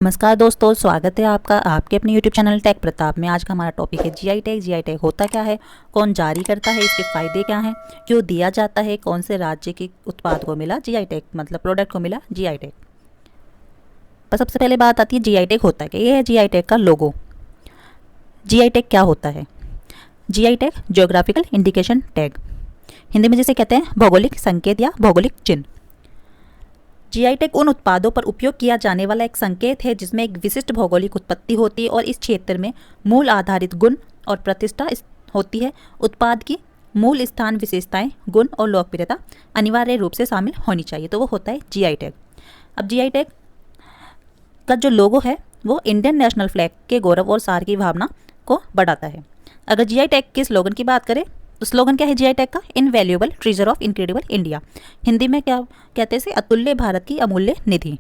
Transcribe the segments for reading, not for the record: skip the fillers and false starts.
नमस्कार दोस्तों, स्वागत है आपका आपके अपने YouTube चैनल टेक प्रताप में। आज का हमारा टॉपिक है जीआई टैग। जीआई टैग होता क्या है, कौन जारी करता है, इसके फ़ायदे क्या हैं, क्यों दिया जाता है, कौन से राज्य के उत्पाद को मिला जीआई टैग, मतलब प्रोडक्ट को मिला जीआई टैग। पर सबसे पहले बात आती है जीआई टैग होता है क्या। ये है जीआई टैग का लोगो। जीआई टैग क्या होता है? GI tag geographical indication tag, Hindi में जिसे कहते हैं भौगोलिक संकेत या भौगोलिक चिन्ह। जीआई टैग उन उत्पादों पर उपयोग किया जाने वाला एक संकेत है जिसमें एक विशिष्ट भौगोलिक उत्पत्ति होती है और इस क्षेत्र में मूल आधारित गुण और प्रतिष्ठा होती है। उत्पाद की मूल स्थान विशेषताएं, गुण और लोकप्रियता अनिवार्य रूप से शामिल होनी चाहिए, तो वो होता है जीआई टैग। अब जीआई टैग का जो लोगो है वो इंडियन नेशनल फ्लैग के गौरव और सार की भावना को बढ़ाता है। अगर जीआई टैग के स्लोगन की बात करें तो स्लोगन क्या है जीआई टैग का? Invaluable treasure of incredible India. Hindi में क्या कहते हैं? अतुल्य भारत की अमूल्य निधि।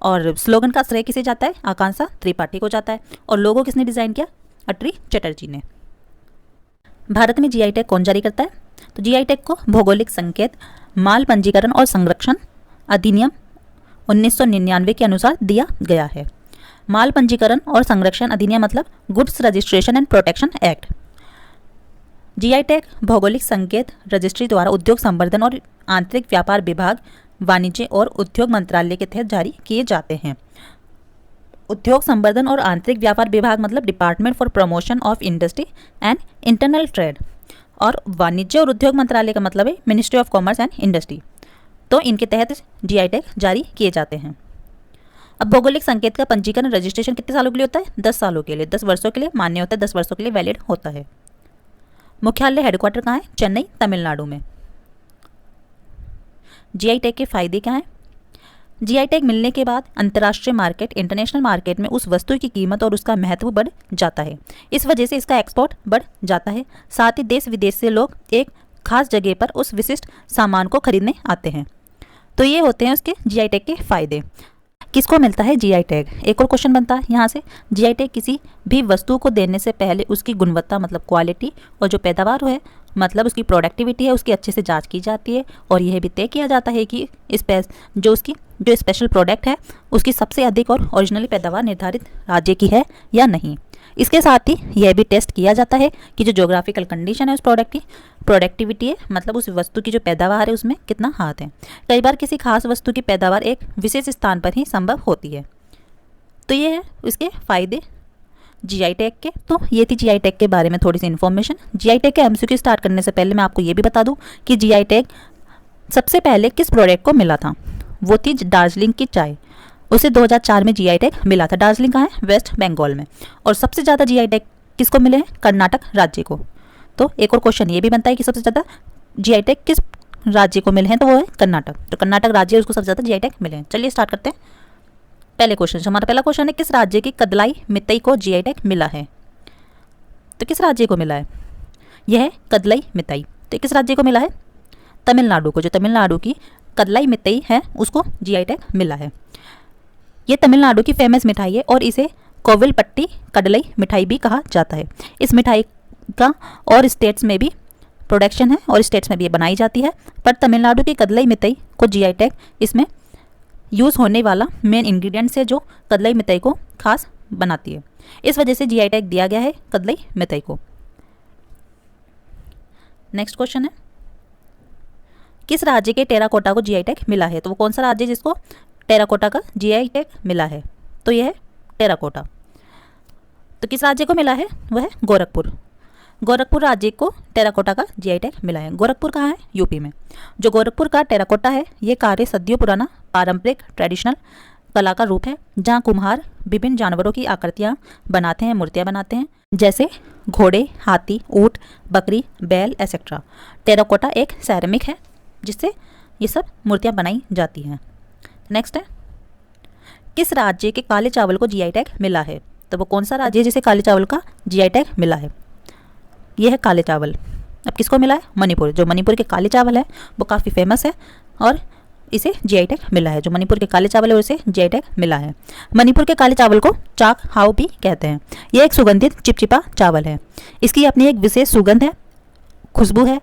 और स्लोगन का श्रेय किसे जाता है? आकांक्षा त्रिपाठी को जाता है। और लोगो किसने डिजाइन किया? अटरी चटर्जी ने। भारत में जीआई टैग कौन जारी करता है? तो जीआई टैग को भौगोलिक संकेत माल पंजीकरण और संरक्षण अधिनियम 1999 के अनुसार दिया गया है। माल पंजीकरण और संरक्षण अधिनियम मतलब goods registration and protection act. GI tag भौगोलिक संकेत रजिस्ट्री द्वारा उद्योग संवर्धन और आंतरिक व्यापार विभाग, वाणिज्य और उद्योग मंत्रालय के तहत जारी किए जाते हैं। उद्योग संवर्धन और आंतरिक व्यापार विभाग मतलब department for promotion of industry and internal trade, और वाणिज्य और उद्योग मंत्रालय का मतलब है ministry of commerce and industry. तो इनके तहत जीआई टैग जारी किए जाते हैं। अब भौगोलिक संकेत का पंजीकरण रजिस्ट्रेशन कितने सालों के लिए होता है? 10 सालों के लिए, 10 वर्षों के लिए मान्य होता है, 10 वर्षों के लिए वैलिड होता है। मुख्यालय हेडक्वार्टर कहाँ है? चेन्नई, तमिलनाडु में। जीआई टैग के फायदे क्या हैं? जीआई टैग मिलने के बाद अंतर्राष्ट्रीय मार्केट, इंटरनेशनल मार्केट में उस वस्तु की कीमत और उसका महत्व बढ़ जाता है। इस वजह से इसका एक्सपोर्ट बढ़ जाता है। साथ ही देश विदेश से लोग एक खास जगह पर उस विशिष्ट सामान को खरीदने आते हैं। तो ये होते हैं उसके जीआई टैग के फायदे। किसको मिलता है जीआई टैग? एक और क्वेश्चन बनता है यहाँ से। जीआई टैग किसी भी वस्तु को देने से पहले उसकी गुणवत्ता मतलब क्वालिटी और जो पैदावार है मतलब उसकी प्रोडक्टिविटी है उसकी अच्छे से जांच की जाती है, और यह भी तय किया जाता है कि जो स्पेशल प्रोडक्ट है उसकी सबसे अधिक और ओरिजिनली पैदावार निर्धारित राज्य की है या नहीं। इसके साथ ही यह भी टेस्ट किया जाता है कि जो ज्योग्राफिकल कंडीशन है उस प्रोडक्ट की प्रोडक्टिविटी है मतलब उस वस्तु की जो पैदावार है उसमें कितना हाथ है। कई बार किसी खास वस्तु की पैदावार एक विशेष स्थान पर ही संभव होती है। तो ये है इसके फायदे जीआई टैग के। तो ये थी जीआई टैग के बारे में थोड़ी सी इन्फॉर्मेशन। जीआई टैग के एमसीक्यू स्टार्ट करने से पहले मैं आपको ये भी बता दूं कि जीआई टैग सबसे पहले किस प्रोडक्ट को मिला था। वो थी दार्जिलिंग की चाय। उसे 2004 में जीआई टैग मिला था। दार्जिलिंग कहाँ है? वेस्ट बंगाल में। और सबसे ज़्यादा जीआई टैग किसको मिले हैं? कर्नाटक राज्य को। तो एक और क्वेश्चन ये भी बनता है कि सबसे ज़्यादा जीआई टैग किस राज्य को मिले हैं, तो वो है कर्नाटक। तो कर्नाटक राज्य उसको सबसे ज़्यादा जीआई टैग मिले हैं। चलिए स्टार्ट करते हैं पहले क्वेश्चन से। हमारा पहला क्वेश्चन है किस राज्य की कदलाई मितई को जीआई टैग मिला है? तो किस राज्य को मिला है? यह है कदलाई मितई। तो किस राज्य को मिला है? तमिलनाडु को। जो तमिलनाडु की कदलाई मितई है उसको जीआई टैग मिला है। ये तमिलनाडु की फेमस मिठाई है और इसे कोविलपट्टी कडलाई मिठाई भी कहा जाता है। इस मिठाई का और स्टेट्स में भी प्रोडक्शन है और स्टेट्स में भी ये बनाई जाती है, पर तमिलनाडु की कदलाई मितई को जीआई टैग इसमें यूज़ होने वाला मेन इंग्रेडिएंट्स है जो कदलाई मितई को खास बनाती है। इस वजह से जीआई टैग दिया गया है कदलाई मितई को। नेक्स्ट क्वेश्चन है किस राज्य के टेराकोटा को जीआई टैग मिला है? तो वो कौन सा राज्य है जिसको टेराकोटा का जीआई टैग मिला है? तो यह है टेराकोटा। तो किस राज्य को मिला है? वह है गोरखपुर। गोरखपुर राज्य को टेराकोटा का जीआई टैग मिला है। गोरखपुर कहाँ है? यूपी में। जो गोरखपुर का टेराकोटा है ये कार्य सदियों पुराना पारंपरिक ट्रेडिशनल कला का रूप है जहाँ कुम्हार विभिन्न जानवरों की आकृतियाँ बनाते हैं, मूर्तियाँ बनाते हैं, जैसे घोड़े, हाथी, ऊँट, बकरी, बैल एसेट्रा। टेराकोटा एक सैरामिक है जिससे ये सब मूर्तियाँ बनाई जाती हैं। नेक्स्ट है किस राज्य के काले चावल को जीआई टैग मिला है? तो वो कौन सा राज्य है जिसे काले चावल का जीआई टैग मिला है? यह है काले चावल। अब किसको मिला है? मणिपुर। जो मणिपुर के काले चावल है वो काफ़ी फेमस है और इसे जीआई टैग मिला है। जो मणिपुर के काले चावल है उसे जीआई टैग मिला है। मणिपुर के काले चावल को चाक हाउ भी कहते हैं। यह एक सुगंधित चिपचिपा चावल है। इसकी अपनी एक विशेष सुगंध है, खुशबू है।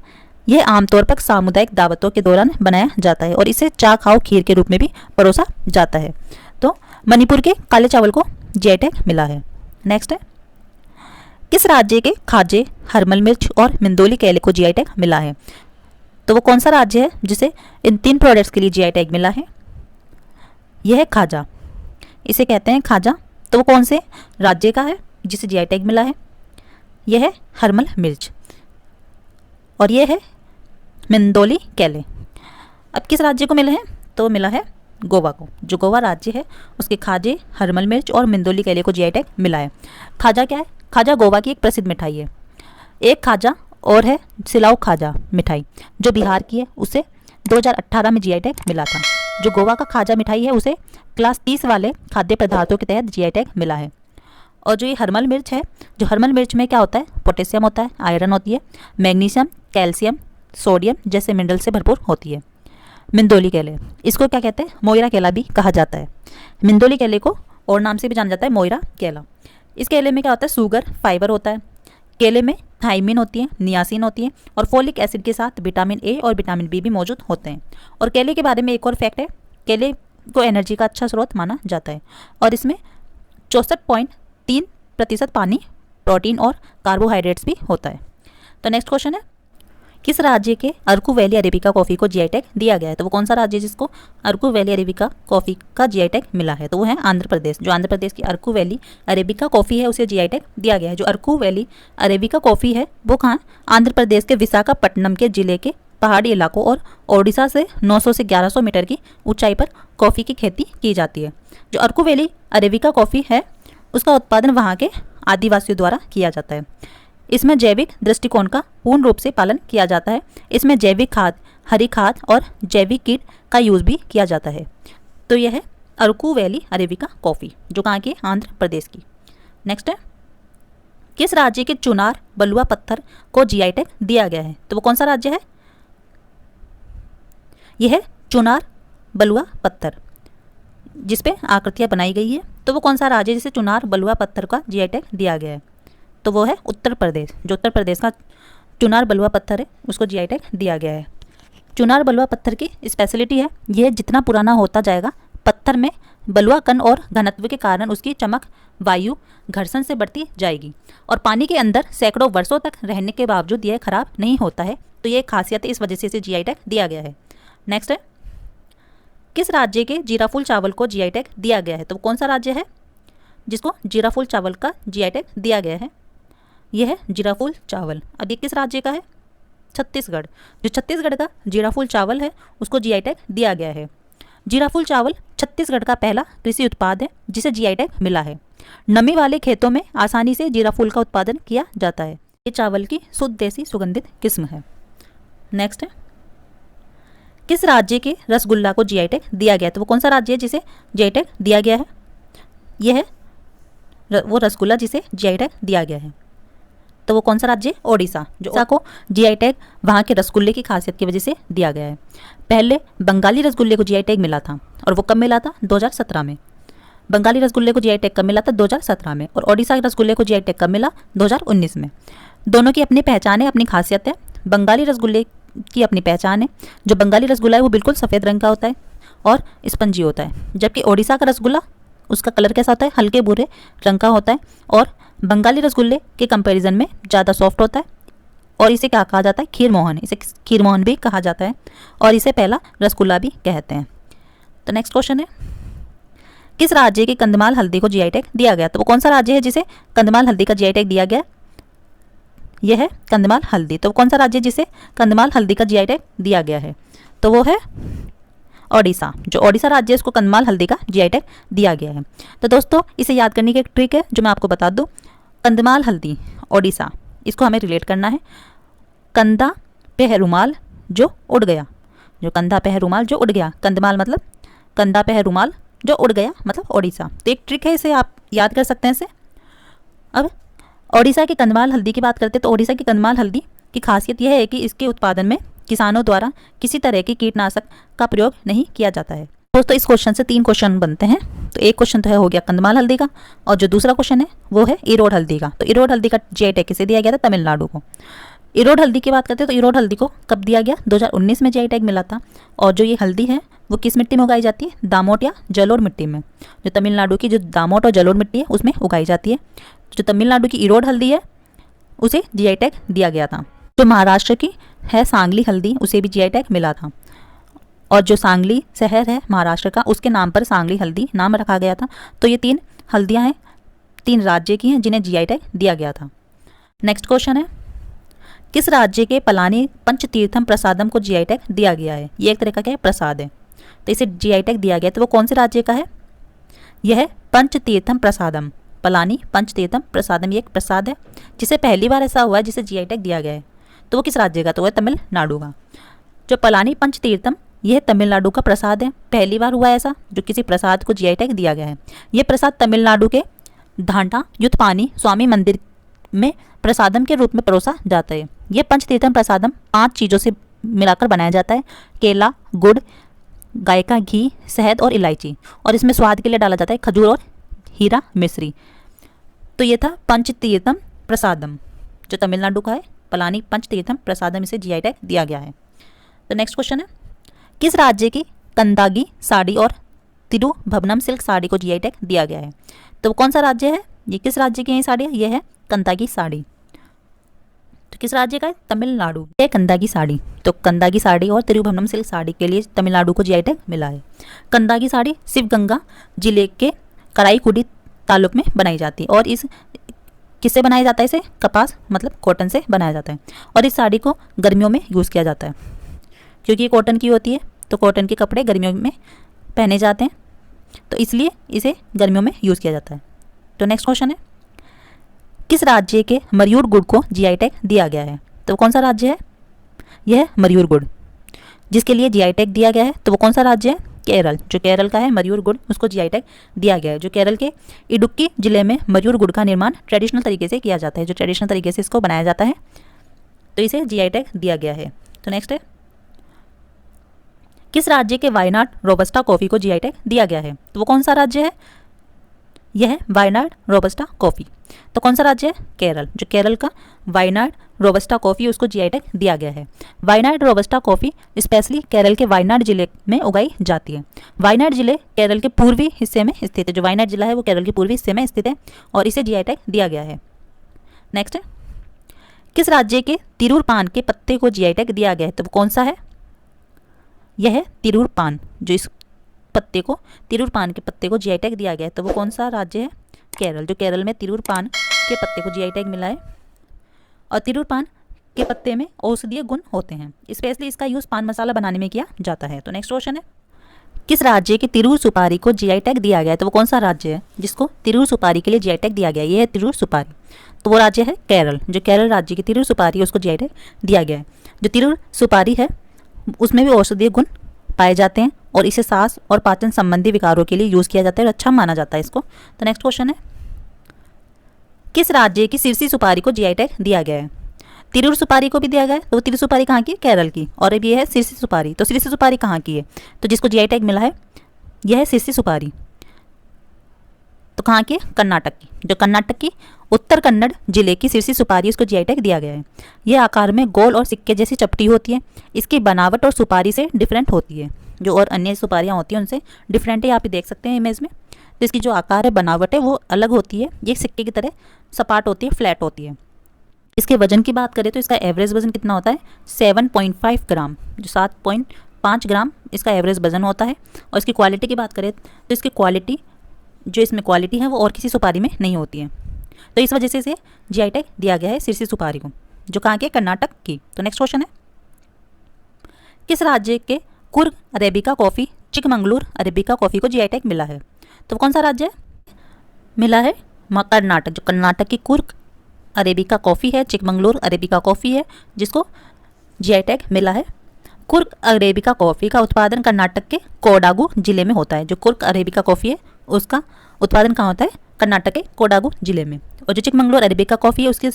यह आमतौर पर सामुदायिक दावतों के दौरान बनाया जाता है और इसे चाक हाउ खीर के रूप में भी परोसा जाता है। तो मणिपुर के काले चावल को जीआई टैग मिला है। नेक्स्ट है, किस राज्य के खाजे, हरमल मिर्च और मिंदोली केले को जीआई टैग मिला है? तो वो कौन सा राज्य है जिसे इन 3 प्रोडक्ट्स के लिए जीआई टैग मिला है? यह है खाजा, इसे कहते हैं खाजा। तो वो कौन से राज्य का है जिसे जीआई टैग मिला है? यह है हरमल मिर्च और यह है मिंदोली केले। अब किस राज्य को मिला है? तो मिला है गोवा को। जो गोवा राज्य है उसके खाजे, हरमल मिर्च और मिंदोली केले को जीआई टैग मिला है। खाजा क्या है? खाजा गोवा की एक प्रसिद्ध मिठाई है। एक खाजा और है सिलाऊ खाजा मिठाई जो बिहार की है, उसे 2018 में जीआई टैग मिला था। जो गोवा का खाजा मिठाई है उसे क्लास 30 वाले खाद्य पदार्थों के तहत जीआई टैग मिला है। और जो ये हरमल मिर्च है, जो हरमल मिर्च में क्या होता है? पोटेशियम होता है, आयरन होती है, मैग्नीशियम, कैल्शियम, सोडियम जैसे मिनरल से भरपूर होती है। मिंदोली केले, इसको क्या कहते हैं? मोइरा केला भी कहा जाता है। मिंदोली केले को और नाम से भी जाना जाता है मोइरा केला। इस केले में क्या होता है? शुगर, फाइबर होता है। केले में थाइमिन होती है, नियासिन होती है और फोलिक एसिड के साथ विटामिन ए और विटामिन बी भी मौजूद होते हैं। और केले के बारे में एक और फैक्ट है, केले को एनर्जी का अच्छा स्रोत माना जाता है और इसमें 64.3% पानी, प्रोटीन और कार्बोहाइड्रेट्स भी होता है। तो नेक्स्ट क्वेश्चन है, किस राज्य के अरकू वैली अरेबिका कॉफ़ी को जीआई टैग दिया गया है? तो वो कौन सा राज्य है जिसको अरकू वैली अरेबिका कॉफ़ी का जीआई टैग मिला है? तो वो है आंध्र प्रदेश। जो आंध्र प्रदेश की अरकू वैली अरेबिका कॉफ़ी है उसे जीआई टैग दिया गया है। जो अरकू वैली अरेबिका कॉफ़ी है वो कहाँ? आंध्र प्रदेश के विशाखापट्टनम के जिले के पहाड़ी इलाकों और ओडिशा से 900 से 1100 मीटर की ऊंचाई पर कॉफ़ी की खेती की जाती है। जो अरकू वैली अरेबिका कॉफ़ी है उसका उत्पादन वहाँ के आदिवासियों द्वारा किया जाता है। इसमें जैविक दृष्टिकोण का पूर्ण रूप से पालन किया जाता है। इसमें जैविक खाद, हरी खाद और जैविक कीट का यूज़ भी किया जाता है। तो यह है अरकू वैली अरेबिका कॉफ़ी जो कहाँ की? आंध्र प्रदेश की। नेक्स्ट है, किस राज्य के चुनार बलुआ पत्थर को जीआई टैग दिया गया है? तो वो कौन सा राज्य है? यह है चुनार बलुआ पत्थर जिस पे आकृतियाँ बनाई गई है। तो वो कौन सा राज्य है जिसे चुनार बलुआ पत्थर का जीआई टैग दिया गया है? तो वो है उत्तर प्रदेश। जो उत्तर प्रदेश का चुनार बलुआ पत्थर है उसको जीआई टैग दिया गया है। चुनार बलुआ पत्थर की स्पेशलिटी है यह जितना पुराना होता जाएगा पत्थर में बलुआ कण और घनत्व के कारण उसकी चमक वायु घर्षण से बढ़ती जाएगी और पानी के अंदर सैकड़ों वर्षों तक रहने के बावजूद यह खराब नहीं होता है। तो ये खासियत है, इस वजह से इसे जीआई टैग दिया गया है। नेक्स्ट है, किस राज्य के जीराफुल चावल को जीआई टैग दिया गया है? तो कौन सा राज्य है जिसको जीराफुल चावल का जीआई टैग दिया गया है? यह है जीराफुल चावल। अब ये किस राज्य का है? छत्तीसगढ़। जो छत्तीसगढ़ का जीराफुल चावल है उसको जीआई टैग दिया गया है। जीराफुल चावल छत्तीसगढ़ का पहला कृषि उत्पाद है जिसे जीआई टैग मिला है। नमी वाले खेतों में आसानी से जीराफुल का उत्पादन किया जाता है। ये चावल की शुद्ध देसी सुगंधित किस्म है। नेक्स्ट है, किस राज्य के रसगुल्ला को जीआई टैग दिया गया है? तो वो कौन सा राज्य है जिसे जीआई टैग दिया गया है? यह है वो रसगुल्ला जिसे जीआई टैग दिया गया है। तो वो कौन सा राज्य? ओडिशा। जो ओडिशा को जीआई टैग वहाँ के रसगुल्ले की खासियत की वजह से दिया गया है। पहले बंगाली रसगुल्ले को जीआई टैग मिला था और वो कब मिला था? 2017 में। बंगाली रसगुल्ले को जीआई टैग कब मिला था? 2017 में। और ओडिशा के रसगुल्ले को जीआई टैग कब मिला? 2019 में। दोनों की अपनी पहचान है, अपनी खासियत है। बंगाली रसगुल्ले की अपनी पहचान है, जो बंगाली रसगुल्ला है वो बिल्कुल सफ़ेद रंग का होता है और स्पंजी होता है, जबकि ओडिशा का रसगुल्ला उसका कलर कैसा होता है? हल्के भूरे रंग का होता है और बंगाली रसगुल्ले के कंपैरिजन में ज़्यादा सॉफ्ट होता है। और इसे क्या कहा जाता है? खीर मोहन। इसे खीर मोहन भी कहा जाता है और इसे पहला रसगुल्ला भी कहते हैं। तो नेक्स्ट क्वेश्चन है, किस राज्य के कंधमाल हल्दी को जीआई टैग दिया गया? तो वो कौन सा राज्य है जिसे कंधमाल हल्दी का जीआई टैग दिया गया? यह है कंधमाल हल्दी। तो कौन सा राज्य जिसे कंधमाल हल्दी का जीआई टैग दिया गया है? तो वो है ओडिशा। जो ओडिशा राज्य है उसको कंधमाल हल्दी का जीआई टैग दिया गया है। तो दोस्तों इसे याद करने की एक ट्रिक है जो मैं आपको बता दूं। कंधमाल हल्दी, ओडिशा, इसको हमें रिलेट करना है कंधा पे है रुमाल जो उड़ गया। जो कंधा पे है रुमाल जो उड़ गया, कंधमाल मतलब कंधा पे है रुमाल जो उड़ गया मतलब ओडिशा। तो एक ट्रिक है, इसे आप याद कर सकते हैं इसे। अब ओडिशा की कंधमाल हल्दी की बात करते हैं तो ओडिशा की कंधमाल हल्दी की खासियत यह है कि इसके उत्पादन में किसानों द्वारा किसी तरह की कीटनाशक का प्रयोग नहीं किया जाता है। दोस्तों इस क्वेश्चन से 3 क्वेश्चन बनते हैं। तो एक क्वेश्चन तो है हो गया कंधमाल हल्दी का और जो दूसरा क्वेश्चन है वो है इरोड हल्दी का। तो इरोड हल्दी का जीआई टैग किसे दिया गया था? तमिलनाडु को। इरोड हल्दी की बात करते हैं तो इरोड हल्दी को कब दिया गया? 2019 में जीआई टैग मिला था। और जो ये हल्दी है वो किस मिट्टी में उगाई जाती है? दामोट या जलोढ़ मिट्टी में। जो तमिलनाडु की जो दामोट और जलोढ़ मिट्टी है उसमें उगाई जाती है। जो तमिलनाडु की इरोड हल्दी है उसे जीआई टैग दिया गया था। जो महाराष्ट्र की है सांगली हल्दी, उसे भी जीआई टैग मिला था। और जो सांगली शहर है महाराष्ट्र का, उसके नाम पर सांगली हल्दी नाम रखा गया था। तो ये 3 हल्दियाँ हैं, 3 राज्य की हैं जिन्हें जीआई टैग दिया गया था। नेक्स्ट क्वेश्चन है, किस राज्य के पलानी पंचतीर्थम प्रसादम को जीआई टैग दिया गया है? ये एक तरह का क्या है? प्रसाद है, तो इसे जीआई टैग दिया गया। तो वो कौन से राज्य का है? यह है पंचतीर्थम प्रसादम, पलानी पंचतीर्थम प्रसादम। ये एक प्रसाद है जिसे पहली बार ऐसा हुआ है जिसे जीआई टैग दिया गया है। तो वो किस राज्य का? तो वो है तमिलनाडु का। जो पलानी पंचतीर्थम, यह तमिलनाडु का प्रसाद है। पहली बार हुआ है ऐसा जो किसी प्रसाद को जीआई टैग दिया गया है। यह प्रसाद तमिलनाडु के धांटा युद्धपानी स्वामी मंदिर में प्रसादम के रूप में परोसा जाता है। यह पंचतीर्थम प्रसादम 5 चीज़ों से मिलाकर बनाया जाता है: केला, गुड़, गाय का घी, शहद और इलायची। और इसमें स्वाद के लिए डाला जाता है खजूर और हीरा मिश्री। तो ये था पंचतीर्थम प्रसादम जो तमिलनाडु का है, पलानी पंचतीर्थम प्रसादम, इसे जीआई टैग दिया गया है। तो नेक्स्ट क्वेश्चन है, किस राज्य की कंदागी साड़ी और तिरुभवनम सिल्क साड़ी को जीआई टैग दिया गया है? तो कौन सा राज्य है? ये किस राज्य की है साड़ी? ये है कंदागी साड़ी। तो किस राज्य का है? तमिलनाडु। ये कंदागी साड़ी। तो कंदागी साड़ी और तिरुभवनम सिल्क साड़ी के लिए तमिलनाडु को जीआई टैग मिला है। कंदागी साड़ी शिवगंगा जिले के कराईकुडी तालुक में बनाई जाती है। और इस किससे बनाया जाता है? इसे कपास मतलब कॉटन से बनाया जाता है। और इस साड़ी को गर्मियों में यूज़ किया जाता है क्योंकि ये कॉटन की होती है, तो कॉटन के कपड़े गर्मियों में पहने जाते हैं, तो इसलिए इसे गर्मियों में यूज़ किया जाता है। तो नेक्स्ट क्वेश्चन है, किस राज्य के मयूर गुड़ को जीआई टैग दिया गया है? तो कौन सा राज्य है? यह है मयूर गुड़ जिसके लिए जीआई टैग दिया गया है। तो वो कौन सा राज्य है? केरल। जो केरल का है मयूर गुड़, उसको जीआई टैग दिया गया है। जो केरल के इडुक्की जिले में मयूर गुड़ का निर्माण ट्रेडिशनल तरीके से किया जाता है। जो ट्रेडिशनल तरीके से इसको बनाया जाता है, तो इसे जीआई टैग दिया गया है। तो नेक्स्ट है, किस राज्य के वायनाड रोबस्टा कॉफ़ी को जीआई टैग दिया गया है? तो वो कौन सा राज्य है? यह है वायनाड रोबस्टा कॉफ़ी। तो कौन सा राज्य है? केरल। जो केरल का वायनाड रोबस्टा कॉफ़ी, उसको जीआई टैग दिया गया है। Wayanad robusta coffee specially Kerala के वायनाड जिले में उगाई जाती है। वायनाड जिले केरल के पूर्वी हिस्से में स्थित है। जो वायनाड जिला है वो केरल के पूर्वी हिस्से में स्थित है और इसे जीआई टैग दिया गया है। नेक्स्ट है, किस राज्य के तिरूर पान के पत्ते को जीआई टैग दिया गया है? तो वो कौन सा है? यह है तिरूर पान। जो इस पत्ते को, तिरूर पान के पत्ते को जीआई टैग दिया गया है, तो वो कौन सा राज्य है? केरल। जो केरल में तिरूर पान के पत्ते को जीआई टैग मिला है। और तिरूर पान के पत्ते में औषधीय गुण होते हैं, स्पेशली इसका यूज़ पान मसाला बनाने में किया जाता है। तो नेक्स्ट क्वेश्चन है, किस राज्य की तिरूर सुपारी को जीआई टैग दिया गया है? तो वो कौन सा राज्य है जिसको तिरूर सुपारी के लिए जीआई टैग दिया गया है? ये है तिरूर सुपारी। तो वो राज्य है केरल। जो केरल राज्य की तिरूर सुपारी है उसको जीआई टैग दिया गया है। जो तिरूर सुपारी है उसमें भी औषधीय गुण पाए जाते हैं और इसे सांस और पाचन संबंधी विकारों के लिए यूज़ किया जाता है और अच्छा माना जाता है इसको। तो नेक्स्ट क्वेश्चन है, किस राज्य की सिरसी सुपारी को जीआई टैग दिया गया है? तिरूर सुपारी को भी दिया गया है। तो तिरूर सुपारी कहाँ की है? केरल की। और अब ये है सिरसी सुपारी। तो सिरसी सुपारी कहाँ की है? तो जिसको जीआई टैग मिला है यह है सिरसी सुपारी। तो कहाँ की है? कर्नाटक की। जो कर्नाटक की उत्तर कन्नड़ जिले की सिरसी सुपारी, उसको जीआई टैग दिया गया है। यह आकार में गोल और सिक्के जैसी चपटी होती है। इसकी बनावट और सुपारी से डिफरेंट होती है। जो और अन्य सुपारियाँ होती हैं उनसे डिफरेंट है, आप देख सकते हैं इमेज में। तो इसकी जो आकार है, बनावट है, वो अलग होती है। ये सिक्के की तरह सपाट होती है, फ्लैट होती है। इसके वजन की बात करें तो इसका एवरेज वजन कितना होता है? 7.5 ग्राम। जो 7.5 ग्राम इसका एवरेज वजन होता है। और इसकी क्वालिटी की बात करें तो इसकी क्वालिटी, जो इसमें क्वालिटी है वो और किसी सुपारी में नहीं होती है। तो इस वजह से इसे जीआई टैग दिया गया है सिरसी सुपारी को, जो कहाँ के? कर्नाटक की। तो नेक्स्ट क्वेश्चन है, किस राज्य के Coorg arabica coffee Chikmagalur arabica coffee को जीआई टैग मिला है? तो कौन सा राज्य है? मिला है कर्नाटक। जो कर्नाटक की कुर्ग अरेबिका कॉफ़ी है, चिकमंगलूर अरेबिका कॉफ़ी है, जिसको जीआई टैग मिला है। कुर्ग अरेबिका कॉफ़ी का उत्पादन कर्नाटक के कोडागु जिले में होता है। जो कुर्ग अरेबिका कॉफ़ी है उसका उत्पादन कहाँ होता है? कर्नाटक के कोडागु जिले में। और जो चिकमंगलूर अरेबिका कॉफ़ी है उसकी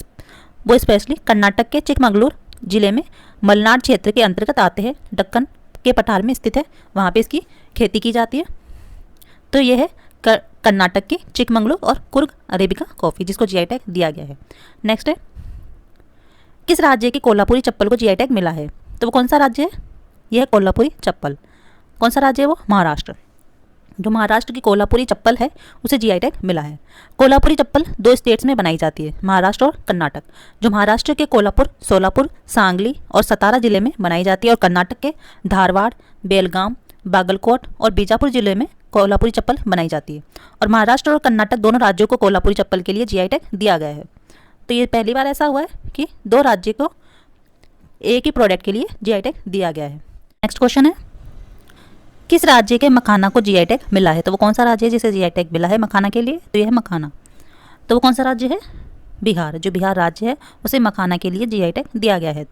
वो स्पेशली कर्नाटक के चिकमंगलूर जिले में मलनाड क्षेत्र के अंतर्गत आते हैं। दक्कन के पठार में स्थित है, वहाँ पे इसकी खेती की जाती है। तो ये है कर्नाटक की चिकमंगलूर और कुर्ग अरेबिका कॉफ़ी, जिसको जीआई टैग दिया गया है। नेक्स्ट है, किस राज्य की कोल्हापुरी चप्पल को जीआई टैग मिला है? तो वो कौन सा राज्य है? यह है कोल्हापुरी चप्पल। कौन सा राज्य है वो? महाराष्ट्र। जो महाराष्ट्र की कोल्हापुरी चप्पल है उसे जीआई टैग मिला है। कोल्हापुरी चप्पल 2 स्टेट्स में बनाई जाती है, महाराष्ट्र और कर्नाटक। जो महाराष्ट्र के कोल्हापुर, सोलापुर, सांगली और सतारा जिले में बनाई जाती है, और कर्नाटक के धारवाड़, बेलगाम, बागलकोट और बीजापुर जिले में कोल्हापुरी चप्पल बनाई जाती है। और महाराष्ट्र और कर्नाटक दोनों राज्यों को कोल्हापुरी चप्पल के लिए जीआई टैग दिया गया है। तो ये पहली बार ऐसा हुआ है कि 2 राज्य को एक ही प्रोडक्ट के लिए जीआई टैग दिया गया है। नेक्स्ट क्वेश्चन है, किस राज्य के मखाना को जीआई टैग मिला है? तो वो कौन सा राज्य है जिसे जीआई टैग मिला है मखाना के लिए? तो यह है मखाना। तो वो कौन सा राज्य है? बिहार। जो बिहार राज्य है उसे मखाना के लिए जीआई टैग दिया गया है।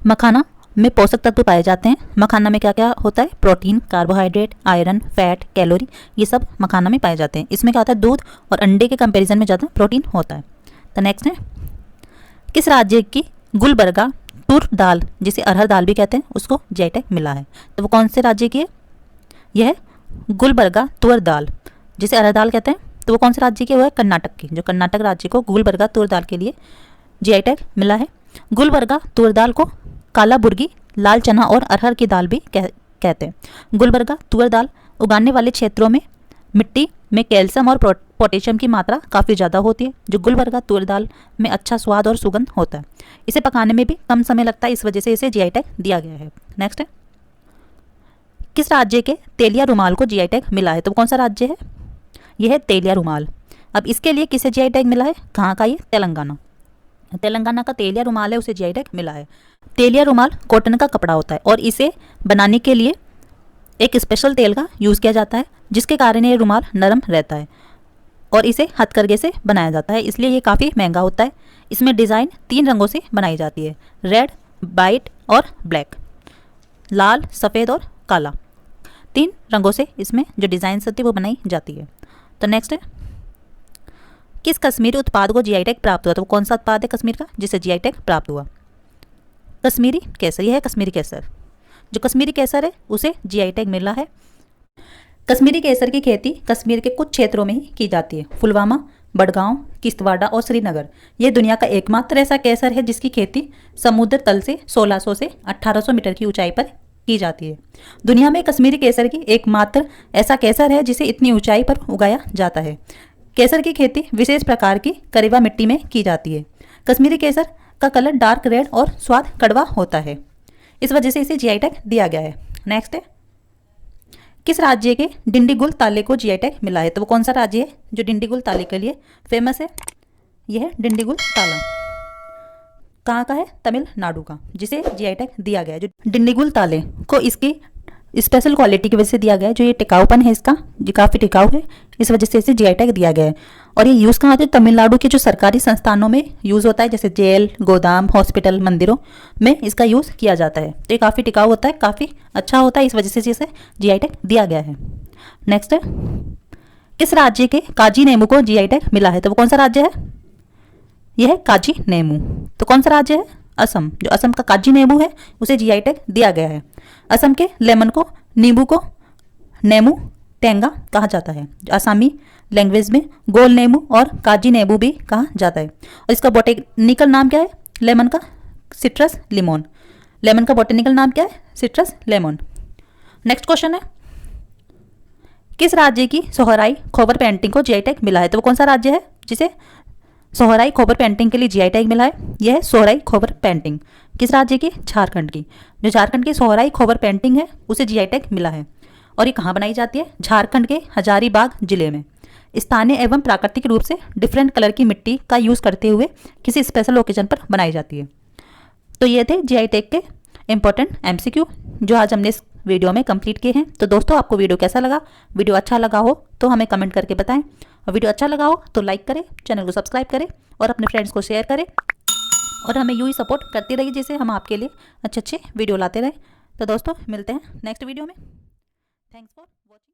मखाना में पोषक तत्व पाए जाते हैं। मखाना में क्या क्या होता है? Protein, carbohydrate, iron, fat, calorie, ये सब मखाना में पाए जाते हैं। इसमें क्या होता है? दूध और अंडे के कंपेरिजन में ज़्यादा प्रोटीन होता है। तो नेक्स्ट है, किस राज्य की गुलबर्गा तूर दाल, जिसे अरहर दाल भी कहते हैं, उसको जीआई टैग मिला है? तो वो कौन से राज्य की है? यह गुलबर्गा तुअर दाल, जिसे अरहर दाल कहते हैं। तो वो कौन से राज्य की? वो है कर्नाटक की। जो कर्नाटक राज्य को गुलबर्गा तुअर दाल के लिए जीआई टैग मिला है। गुलबर्गा तुअर दाल को काला बुर्गी, लाल चना और अरहर की दाल भी कहते हैं। गुलबर्गा तुअर दाल उगाने वाले क्षेत्रों में मिट्टी में कैल्शियम और पोटेशियम की मात्रा काफ़ी ज़्यादा होती है। जो गुलबर्गा तुअर दाल में अच्छा स्वाद और सुगंध होता है। इसे पकाने में भी कम समय लगता है, इस वजह से इसे जीआई टैग दिया गया है। नेक्स्ट है, किस राज्य के तेलिया रुमाल को जीआई टैग मिला है? तो कौन सा राज्य है? यह है तेलिया रुमाल। अब इसके लिए किसे जीआई टैग मिला है? कहाँ का? ये तेलंगाना। तेलंगाना का तेलिया रुमाल है, उसे जीआई टैग मिला है। तेलिया रुमाल कॉटन का कपड़ा होता है और इसे बनाने के लिए एक स्पेशल तेल का यूज़ किया जाता है, जिसके कारण ये रुमाल नरम रहता है और इसे हथकरघे से बनाया जाता है, इसलिए ये काफ़ी महंगा होता है। इसमें डिज़ाइन 3 रंगों से बनाई जाती है, रेड, वाइट और ब्लैक। लाल, सफ़ेद और काला, 3 रंगों से इसमें जो डिज़ाइन होती है वो बनाई जाती है। तो नेक्स्ट है, किस कश्मीरी उत्पाद को जीआई टैग प्राप्त हुआ? तो कौन सा उत्पाद है कश्मीर का जिसे जीआई टैग प्राप्त हुआ? कश्मीरी केसर। यह है कश्मीरी केसर। जो कश्मीरी केसर है उसे जीआई टैग मिला है। कश्मीरी केसर की खेती कश्मीर के कुछ क्षेत्रों में ही की जाती है। पुलवामा, बडगांव, किश्तवाड़ा और श्रीनगर, ये दुनिया का एकमात्र ऐसा केसर है जिसकी खेती समुद्र तल से 1600 से 1800 मीटर की ऊंचाई पर की जाती है। दुनिया में कश्मीरी केसर की एकमात्र ऐसा केसर है जिसे इतनी ऊंचाई पर उगाया जाता है। केसर की खेती विशेष प्रकार की करेवा मिट्टी में की जाती है। कश्मीरी केसर का कलर डार्क रेड और स्वाद कड़वा होता है, इस वजह से इसे जीआई टैग दिया गया है। नेक्स्ट है, किस राज्य के डिंडीगुल ताले को जीआई टैग मिला है? तो वो कौन सा राज्य है जो डिंडीगुल ताले के लिए फेमस है? यह है डिंडीगुल ताला। कहाँ का है? तमिलनाडु का, जिसे जीआई टैग दिया गया है। जो डिंडीगुल ताले को इसकी स्पेशल क्वालिटी की वजह से दिया गया है, जो ये टिकाऊपन है इसका, जो काफ़ी टिकाऊ है, इस वजह से इसे जीआई टैग दिया गया है। और ये यूज़ कहाँ होता है? तमिलनाडु के जो सरकारी संस्थानों में यूज़ होता है, जैसे जेल, गोदाम, हॉस्पिटल, मंदिरों में इसका यूज़ किया जाता है। तो ये काफ़ी टिकाऊ होता है, काफ़ी अच्छा होता है, इस वजह से इसे जीआई टैग दिया गया है। नेक्स्ट है, किस राज्य के काजी नेमू को जीआई टैग मिला है? तो वो कौन सा राज्य है? यह है काजी नेमू। तो कौन सा राज्य है? असम। जो असम का काजी नींबू है उसे जीआई टैग दिया गया है। असम के लेमन को, नींबू को नेमू टेंगा कहा जाता है। आसामी लैंग्वेज में गोल नींबू और काजी नींबू भी कहा जाता है। और इसका बॉटेनिकल नाम क्या है? लेमन का सिट्रस लिमोन। लेमन का बॉटेनिकल नाम क्या है? Citrus lemon. नेक्स्ट क्वेश्चन है, किस राज्य की सोहराई खोबर पेंटिंग को जीआई टैग मिला है? तो वो कौन सा राज्य है जिसे सोहराई खोबर पेंटिंग के लिए जीआई टैग मिला है? यह है सोहराई खोबर पेंटिंग। किस राज्य की? झारखंड की। जो झारखंड की सोहराई खोबर पेंटिंग है उसे जीआई टैग मिला है। और ये कहाँ बनाई जाती है? झारखंड के हजारीबाग जिले में। स्थानीय एवं प्राकृतिक रूप से डिफरेंट कलर की मिट्टी का यूज़ करते हुए किसी स्पेशल ओकेजन पर बनाई जाती है। तो ये थे जीआई टैग के इंपॉर्टेंट एमसीक्यू जो आज हमने इस वीडियो में कंप्लीट किए हैं। तो दोस्तों, आपको वीडियो कैसा लगा? वीडियो अच्छा लगा हो तो हमें कमेंट करके बताएं, और वीडियो अच्छा लगा हो तो लाइक करें, चैनल को सब्सक्राइब करें और अपने फ्रेंड्स को शेयर करें, और हमें यूँ ही सपोर्ट करते रहिए जिससे हम आपके लिए अच्छे अच्छे वीडियो लाते रहें। तो दोस्तों, मिलते हैं नेक्स्ट वीडियो में। Thanks for watching.